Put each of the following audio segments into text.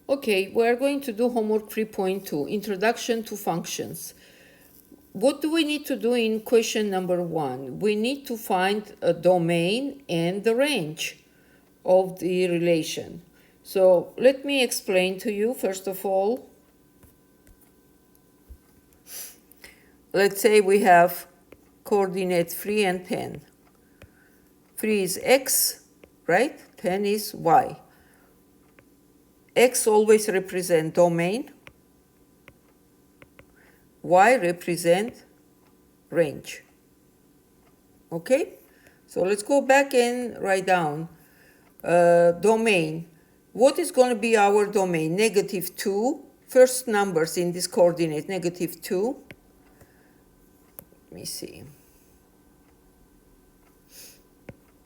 Okay, we're going to do homework 3.2, Introduction to Functions. What do we need to do in question number 1? We need to find a domain and the range of the relation. So let me explain to you, first of all. Let's say we have coordinates 3 and 10. 3 is x, right? 10 is y. X always represent domain. Y represent range. Okay? So let's go back and write down domain. What is going to be our domain? Negative 2. First numbers in this coordinate, negative 2. Let me see.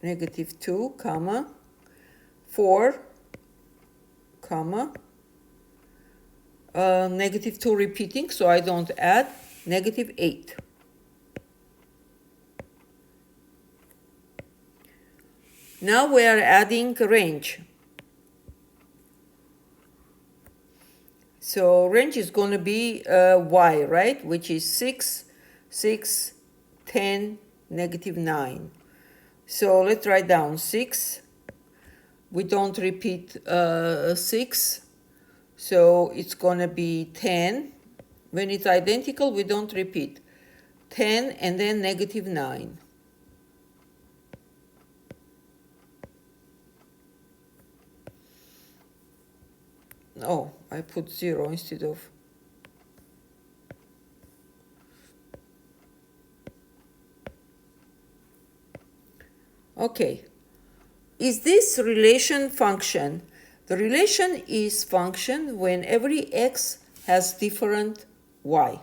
Negative 2, comma, 4, comma, negative 2 repeating, so I don't add, negative 8. Now we are adding range. So range is going to be y, right? Which is 6, 6, 10, negative 9. So let's write down 6. We don't repeat 6. So it's going to be 10. When it's identical, we don't repeat. 10 and then negative 9. Oh, I put 0 instead of. Okay. Is this relation function? The relation is function when every x has different y.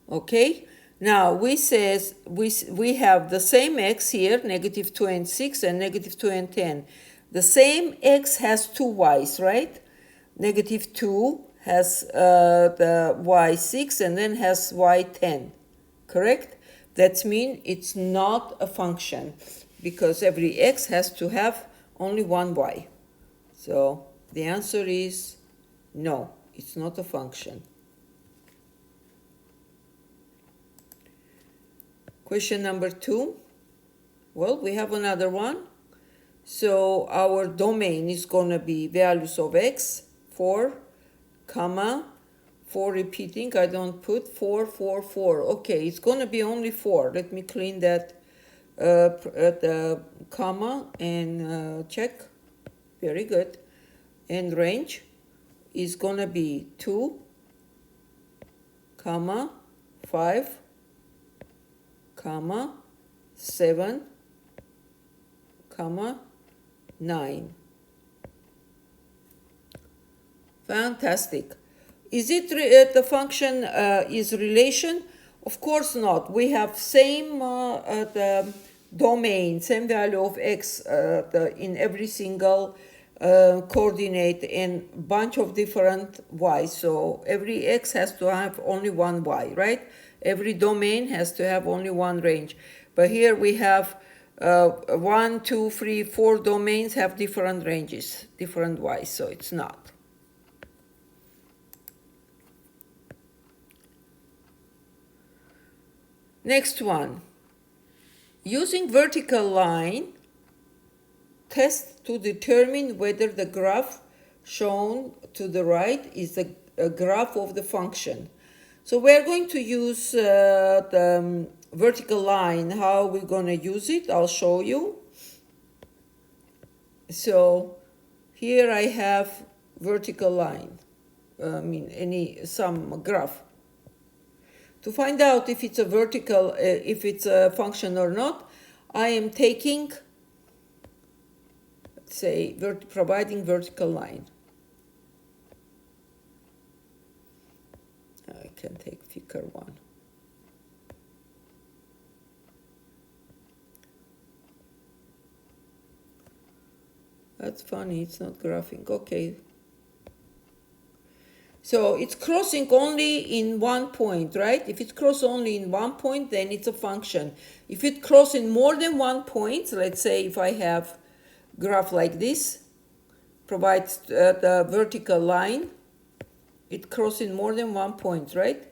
Okay? Now we have the same x here, negative 2 and 6, and negative 2 and 10. The same x has two y's, right? Negative 2 has the y 6 and then has y 10, correct? That means it's not a function because every x has to have only one y. So the answer is no, it's not a function. Question number 2. Well, we have another one. So our domain is going to be values of x, 4, comma, 4 repeating. I don't put 4, 4, 4. Okay, it's going to be only 4. Let me clean that the comma and check. Very good. And range is going to be 2, comma, 5, comma, 7, comma, 9. Fantastic. Is it the function is relation? Of course not. We have same the domain, same value of x in every single coordinate and bunch of different y. So every x has to have only one y, right? Every domain has to have only one range. But here we have 1, 2, 3, 4 domains have different ranges, different y's, so it's not. Next one. Using vertical line, test to determine whether the graph shown to the right is a graph of the function. So we're going to use the vertical line. How we're going to use it, I'll show you. So here I have vertical line, some graph. To find out if it's a vertical, if it's a function or not, I am taking, let's say, providing vertical line. I can take thicker one. That's funny, it's not graphing. Okay. So it's crossing only in one point, right? If it crosses only in one point, then it's a function. If it crosses in more than one point, let's say if I have graph like this, provides the vertical line, it crossing more than one point, right?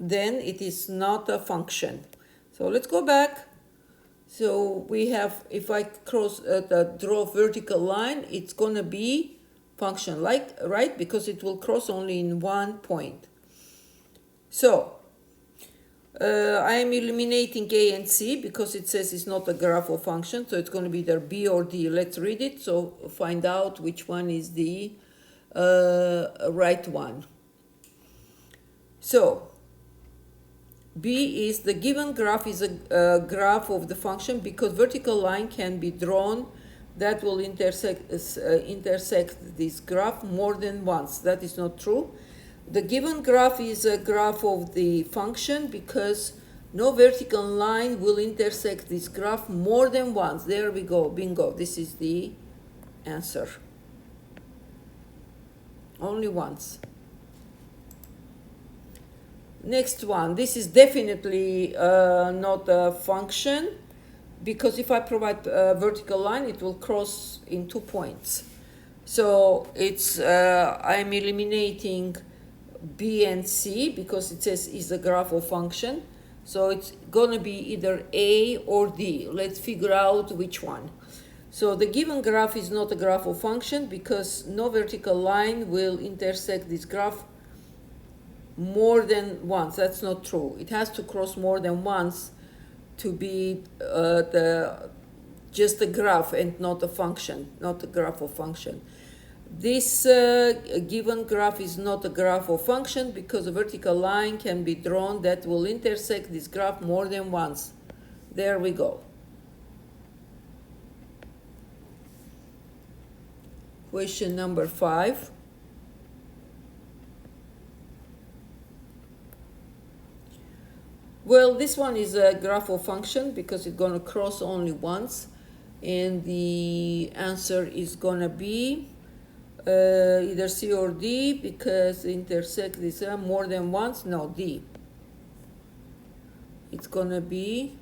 Then it is not a function. So let's go back. So we have, if I cross draw vertical line, it's gonna be function, like, right? Because it will cross only in one point. So I am eliminating A and C because it says it's not a graph or function, so it's going to be either B or D. Let's read it, so find out which one is the right one. So B is the given graph is a graph of the function because vertical line can be drawn that will intersect this graph more than once. That is not true. The given graph is a graph of the function because no vertical line will intersect this graph more than once. There we go, bingo, this is the answer. Only once. Next one, this is definitely not a function because if I provide a vertical line, it will cross in 2 points. So it's, I'm eliminating B and C because it says is a graph or function. So it's going to be either A or D. Let's figure out which one. So the given graph is not a graph or function because no vertical line will intersect this graph more than once. That's not true. It has to cross more than once to be just a graph and not a function, not a graph or function. This given graph is not a graph or function because a vertical line can be drawn that will intersect this graph more than once. There we go. Question number 5. Well, this one is a graph or function because it's going to cross only once. And the answer is going to be either C or D because intersect this more than once. No, D. It's going to be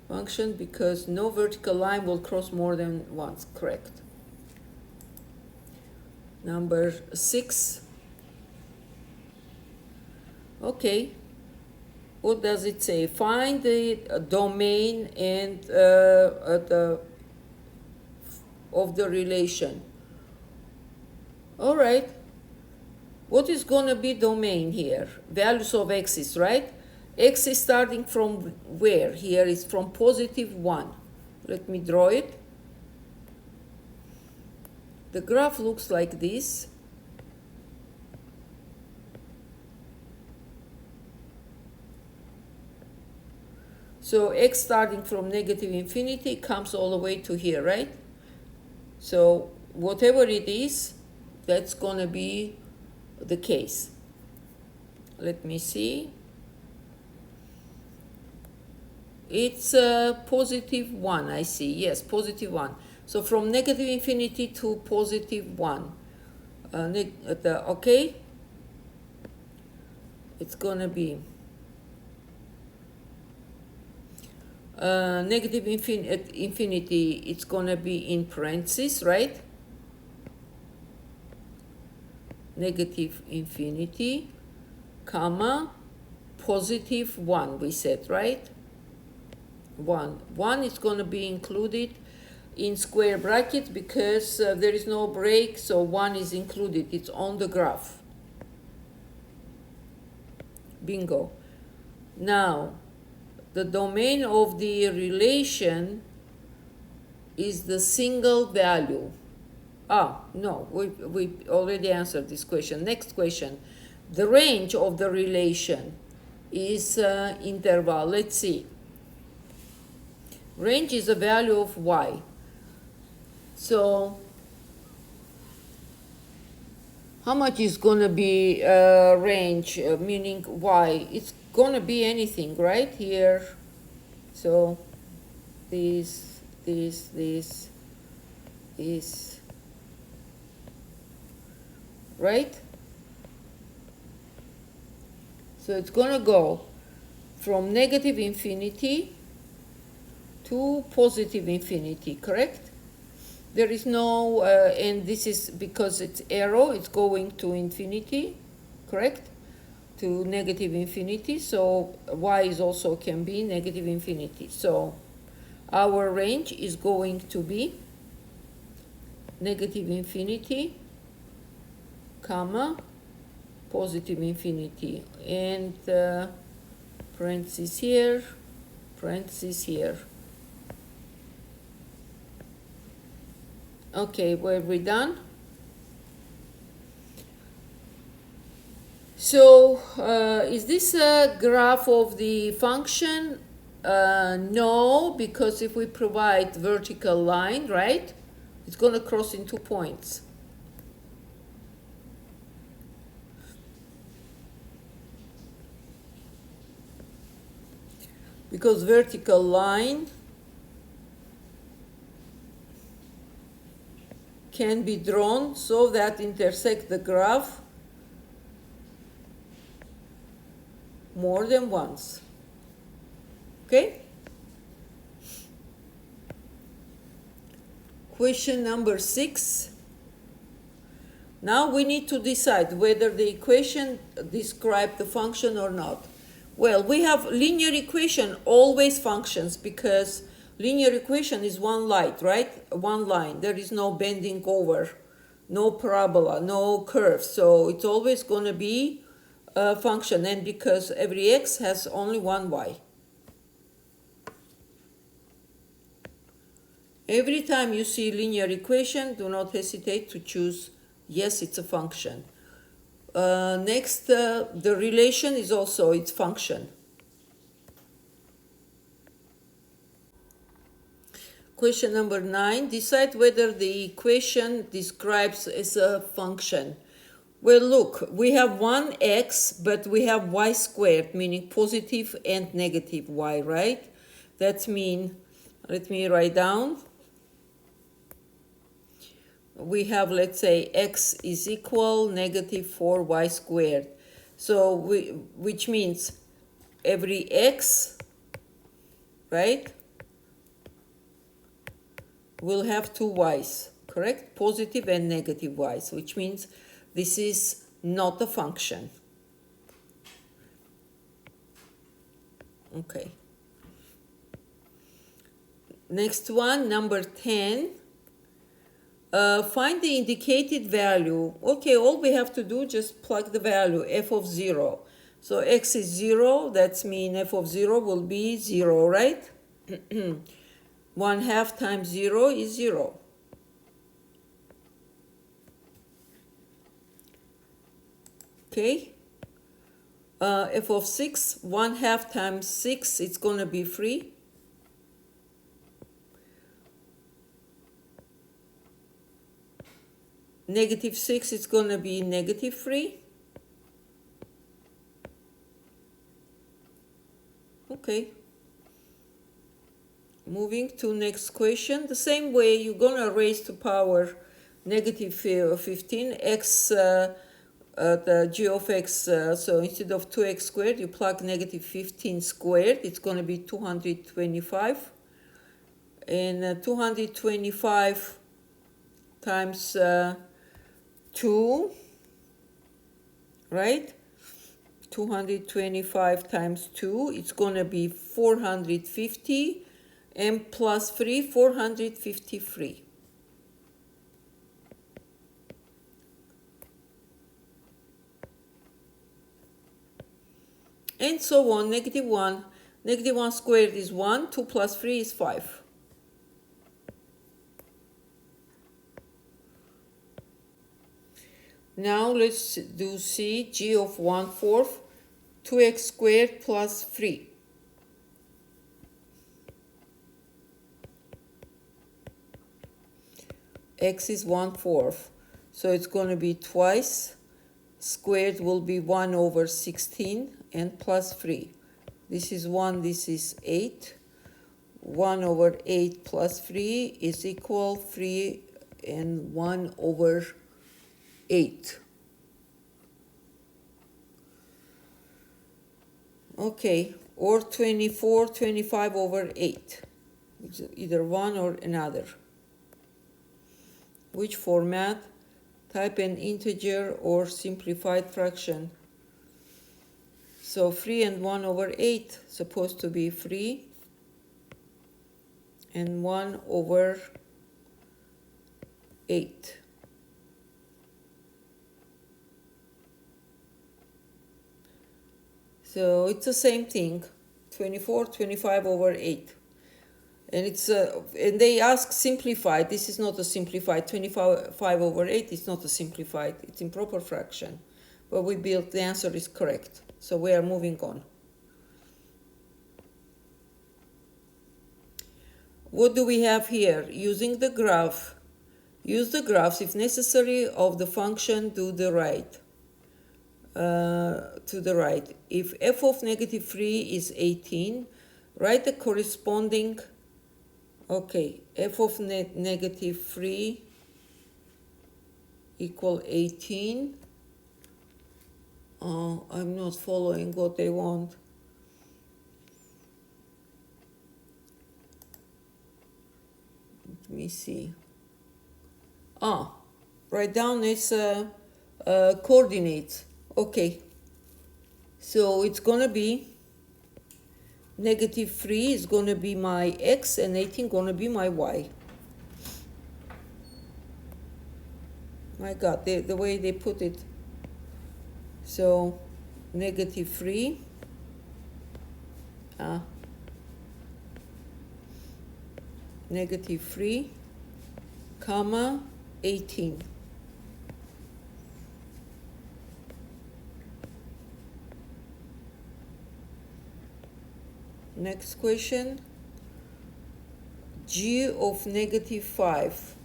function because no vertical line will cross more than once. Correct. Number 6. Okay. What does it say? Find the domain and of the relation. All right. What is going to be domain here? Values of x's, right? X is starting from where? Here is from positive 1. Let me draw it. The graph looks like this. So x starting from negative infinity comes all the way to here, right? So whatever it is, that's going to be the case. Let me see. It's positive 1, I see. Yes, positive 1. So from negative infinity to positive 1. Okay? It's going to be negative infinity, it's going to be in parentheses, right? Negative infinity, comma, positive 1, we said, right? 1. 1 is going to be included in square brackets because there is no break, so 1 is included. It's on the graph. Bingo. Now, the domain of the relation is the single value. No, we already answered this question. Next question. The range of the relation is interval. Let's see. Range is a value of y. So, how much is going to be range, meaning y? It's going to be anything, right? Here. So, this, right? So it's going to go from negative infinity to positive infinity, correct? There is no, and this is because it's arrow, it's going to infinity, correct? To negative infinity, so y is also can be negative infinity. So our range is going to be negative infinity, comma, positive infinity, and parentheses here, parentheses here. Okay, were we done? So is this a graph of the function? No, because if we provide vertical line, right, it's going to cross in 2 points. Because vertical line can be drawn so that intersect the graph more than once. Okay? Question number 6. Now we need to decide whether the equation describes the function or not. Well, we have linear equation always functions because linear equation is one line, right? One line. There is no bending over, no parabola, no curve. So it's always going to be a function, and because every x has only one y. Every time you see linear equation, do not hesitate to choose yes, it's a function. Next, the relation is also its function. Question number 9, decide whether the equation describes as a function. Well, look, we have one x, but we have y squared, meaning positive and negative y, right? That means, let me write down. We have, let's say, x is equal negative 4y squared. So which means every x, right, will have two y's, correct? Positive and negative y's, which means this is not a function. Okay. Next one, number 10. Find the indicated value. Okay, all we have to do, just plug the value, f of 0. So x is 0, that means f of 0 will be 0, right? 1/2 times 0 is 0. Okay. F of 6, 1/2 times 6, it's going to be 3. Negative 6 is going to be negative 3. Okay. Moving to next question. The same way, you're going to raise to power negative 15 x, the g of x. So instead of 2x squared, you plug negative 15 squared. It's going to be 225. And 225 times 2, right? 225 times 2, it's going to be 450, and plus 3, 453. And so on, negative 1. Negative 1 squared is 1, 2 plus 3 is 5. Now let's do C, g of 1/4, 2x squared plus 3. X is 1/4, so it's going to be twice. Squared will be 1 over 16 and plus 3. This is 1, this is 8. 1 over 8 plus 3 is equal 3 and 1 over 8. Okay, or 24, 25 over 8. It's either one or another. Which format? Type an integer or simplified fraction. So 3 and 1 over 8 supposed to be 3 and 1 over 8. So it's the same thing, 25 over 8. And it's and they ask simplified. This is not a simplified. 25 over 8 is not a simplified. It's improper fraction. But we built, the answer is correct. So we are moving on. What do we have here? Using the graph. Use the graphs if necessary of the function to the right. If f of negative 3 is 18, write the corresponding, okay, f of negative 3 equal 18. Oh, I'm not following what they want. Let me see. Write down its coordinates. Okay, so it's gonna be negative 3 is gonna be my x and 18 gonna be my y. My God, the way they put it. So negative 3 negative 3 comma 18. Next question, g of negative 5.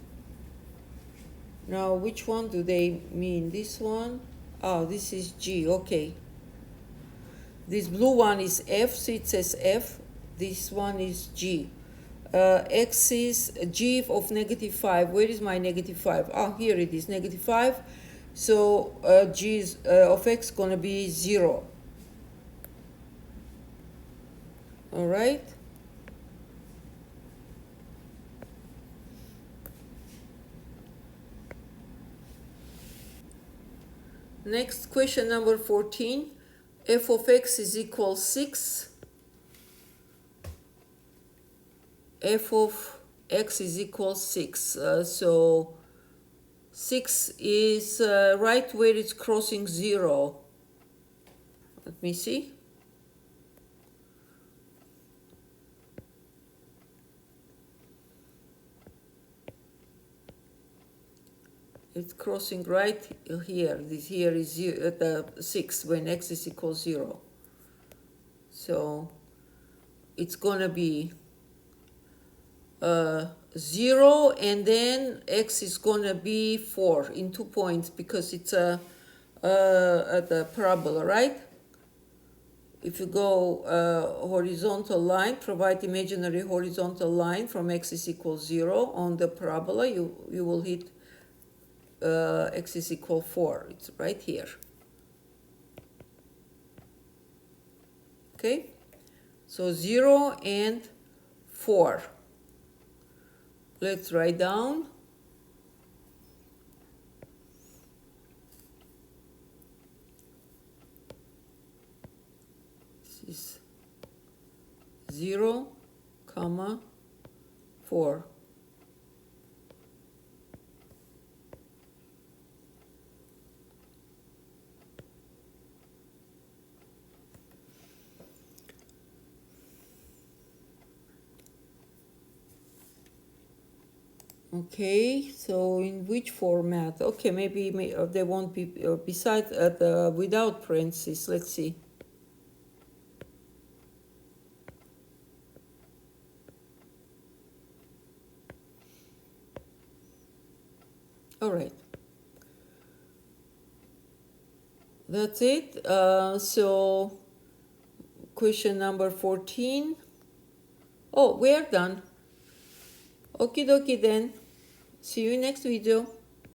Now, which one do they mean? This one? Oh, this is g, okay. This blue one is f, so it says f. This one is g. X is g of negative 5. Where is my negative 5? Ah, here it is, negative 5. So g is, of x gonna be 0. All right. Next, question number 14. F of x is equal 6. F of x is equal 6. So 6 is right where it's crossing 0. Let me see. It's crossing right here. This here is the 6 when x is equal 0. So it's gonna be 0 and then x is gonna be 4 in 2 points because it's at the parabola, right? If you go horizontal line, provide imaginary horizontal line from x is equal 0 on the parabola, you will hit x is equal 4. It's right here. Okay, so 0 and 4. Let's write down. This is 0, comma 4. Okay, so in which format? Okay, maybe they won't be besides without parentheses. Let's see. All right, that's it. So question number 14. Oh, we are done. Okie dokie then. See you in next video.